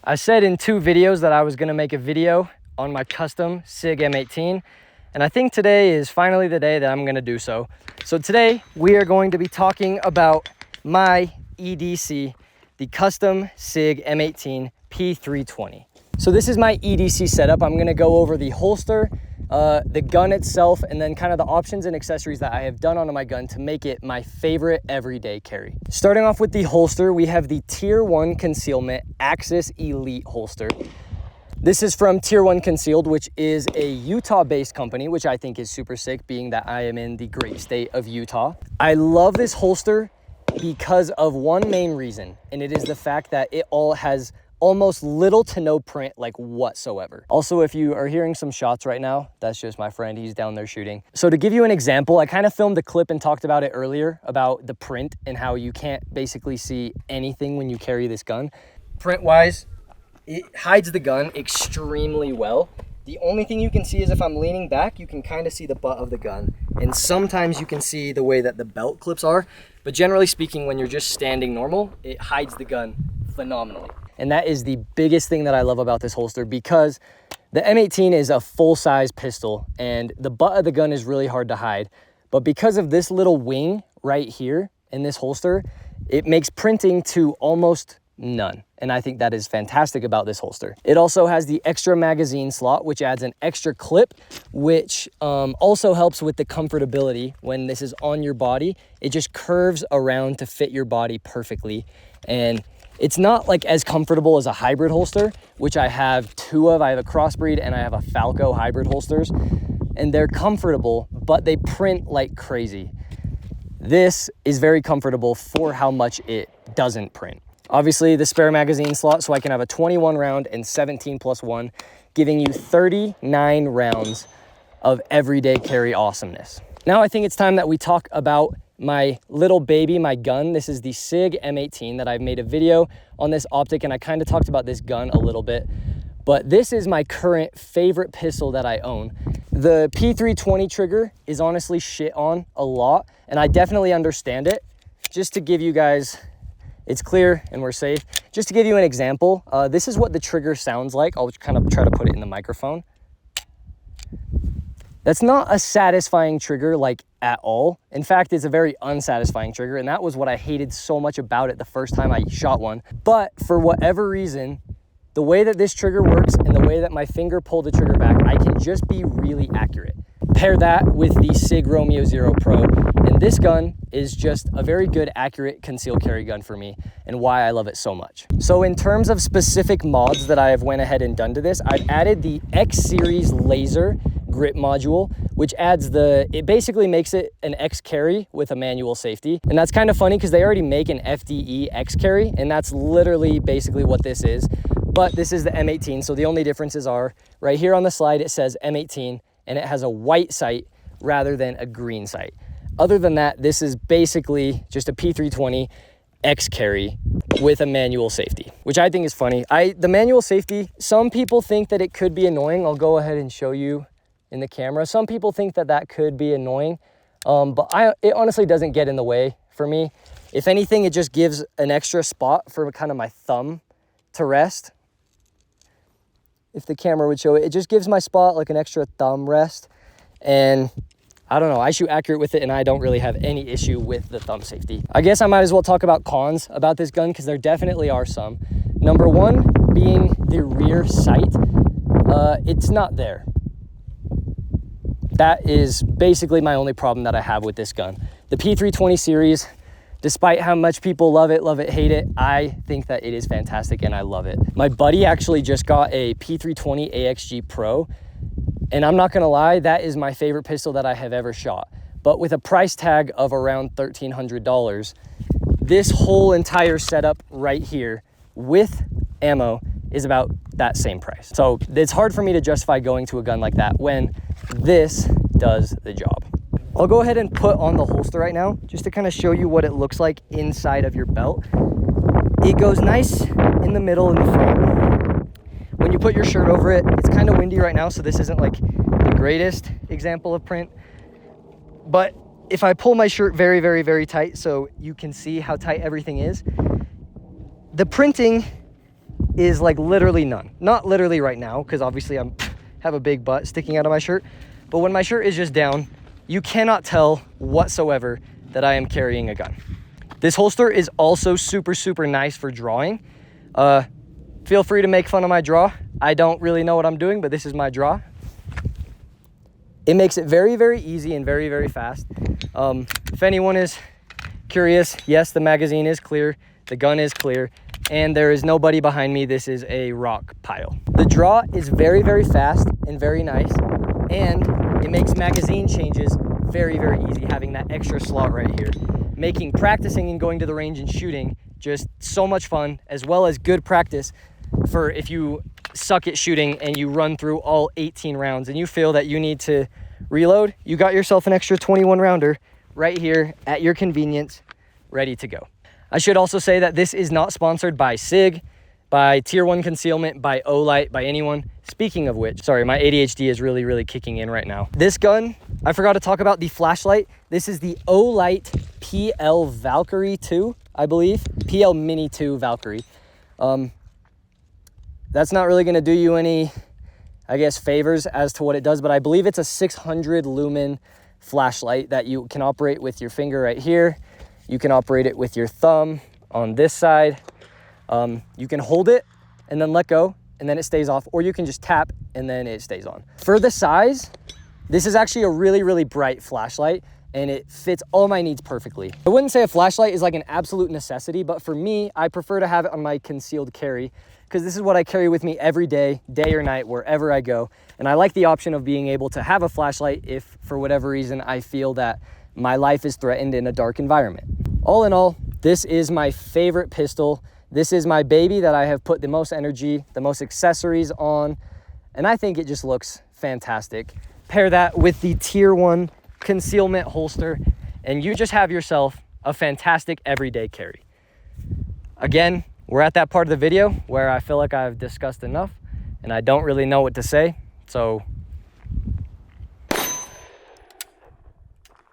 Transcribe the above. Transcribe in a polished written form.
I said in 2 videos that I was gonna make a video on my custom Sig M18, and I think today is finally the day that I'm gonna do so. So today we are going to be talking about my EDC, the custom Sig M18 P320. So this is my EDC setup. I'm gonna go over the holster, the gun itself, and then kind of the options and accessories that I have done onto my gun to make it my favorite everyday carry. Starting off with the holster, we have the Tier 1 Concealment Axis Elite holster. This is from Tier 1 Concealed, which is a Utah-based company, which I think is super sick, being that I am in the great state of Utah. I love this holster because of one main reason, and it is the fact that it all has almost little to no print, like whatsoever. Also, if you are hearing some shots right now, that's just my friend, he's down there shooting. So to give you an example, I kind of filmed a clip and talked about it earlier about the print and how you can't basically see anything when you carry this gun. Print-wise, it hides the gun extremely well. The only thing you can see is if I'm leaning back, you can kind of see the butt of the gun. And sometimes you can see the way that the belt clips are. But generally speaking, when you're just standing normal, it hides the gun phenomenally. And that is the biggest thing that I love about this holster, because the M18 is a full-size pistol and the butt of the gun is really hard to hide. But because of this little wing right here in this holster, it makes printing to almost none. And I think that is fantastic about this holster. It also has the extra magazine slot, which adds an extra clip, which also helps with the comfortability when this is on your body. It just curves around to fit your body perfectly. And it's not like as comfortable as a hybrid holster, which I have 2 of. I have a crossbreed and I have a Falco hybrid holsters, and they're comfortable, but they print like crazy. This is very comfortable for how much it doesn't print. Obviously the spare magazine slot, so I can have a 21 round and 17+1, giving you 39 rounds of everyday carry awesomeness. Now I think it's time that we talk about my little baby, my gun. This is the Sig M18 that I've made a video on this optic, and I kind of talked about this gun a little bit, but this is my current favorite pistol that I own. The P320 trigger is honestly shit on a lot, and I definitely understand it. Just to give you guys, it's clear and we're safe. Just to give you an example, this is what the trigger sounds like. I'll kind of try to put it in the microphone. That's not a satisfying trigger, like, at all. In fact, it's a very unsatisfying trigger, and that was what I hated so much about it the first time I shot one. But for whatever reason, the way that this trigger works and the way that my finger pulled the trigger back, I can just be really accurate. Pair that with the Sig Romeo 0 Pro, and this gun is just a very good, accurate concealed carry gun for me, and why I love it so much. So in terms of specific mods that I have went ahead and done to this, I've added the X Series laser grip module, which adds it basically makes it an X carry with a manual safety. And that's kind of funny because they already make an FDE X carry, and that's literally basically what this is. But this is the M18, so the only differences are right here on the slide, it says M18, and it has a white sight rather than a green sight. Other than that, this is basically just a P320 X carry with a manual safety, which I think is funny. The manual safety, some people think that it could be annoying. I'll go ahead and show you in the camera. Some people think that that could be annoying, but it honestly doesn't get in the way for me. If anything, it just gives an extra spot for kind of my thumb to rest. If the camera would show it, it just gives my spot like an extra thumb rest. And I don't know, I shoot accurate with it and I don't really have any issue with the thumb safety. I guess I might as well talk about cons about this gun, because there definitely are some. Number one being the rear sight. It's not there. That is basically my only problem that I have with this gun. The P320 series, despite how much people love it, hate it, I think that it is fantastic and I love it. My buddy actually just got a P320 AXG Pro, and I'm not gonna lie, that is my favorite pistol that I have ever shot. But with a price tag of around $1,300, this whole entire setup right here with ammo is about that same price. So it's hard for me to justify going to a gun like that when this does the job. I'll go ahead and put on the holster right now, just to kind of show you what it looks like inside of your belt. It goes nice in the middle in the front. When you put your shirt over it, it's kind of windy right now, so this isn't like the greatest example of print. But if I pull my shirt very, very, very tight so you can see how tight everything is, the printing is like literally none. Not literally right now, because obviously I have a big butt sticking out of my shirt. But when my shirt is just down, you cannot tell whatsoever that I am carrying a gun. This holster is also super, super nice for drawing. Feel free to make fun of my draw. I don't really know what I'm doing, but this is my draw. It makes it very, very easy and very, very fast. If anyone is curious, yes, the magazine is clear, the gun is clear, and there is nobody behind me. This is a rock pile. The draw is very, very fast and very nice, and it makes magazine changes very, very easy, having that extra slot right here, making practicing and going to the range and shooting just so much fun, as well as good practice for if you suck at shooting and you run through all 18 rounds and you feel that you need to reload, you got yourself an extra 21 rounder right here at your convenience, ready to go. I should also say that this is not sponsored by Sig, by Tier 1 Concealment, by Olight, by anyone. Speaking of which, sorry, my ADHD is really, really kicking in right now. This gun, I forgot to talk about the flashlight. This is the Olight PL Valkyrie 2, I believe. PL Mini 2 Valkyrie. That's not really gonna do you any, I guess, favors as to what it does, but I believe it's a 600 lumen flashlight that you can operate with your finger right here. You can operate it with your thumb on this side. You can hold it and then let go and then it stays off, or you can just tap and then it stays on. For the size, this is actually a really, really bright flashlight and it fits all my needs perfectly. I wouldn't say a flashlight is like an absolute necessity, but for me, I prefer to have it on my concealed carry because this is what I carry with me every day, day or night, wherever I go. And I like the option of being able to have a flashlight if for whatever reason I feel that my life is threatened in a dark environment. All in all, this is my favorite pistol. This is my baby that I have put the most energy, the most accessories on, and I think it just looks fantastic. Pair that with the Tier 1 concealment holster, and you just have yourself a fantastic everyday carry. Again, we're at that part of the video where I feel like I've discussed enough, and I don't really know what to say, so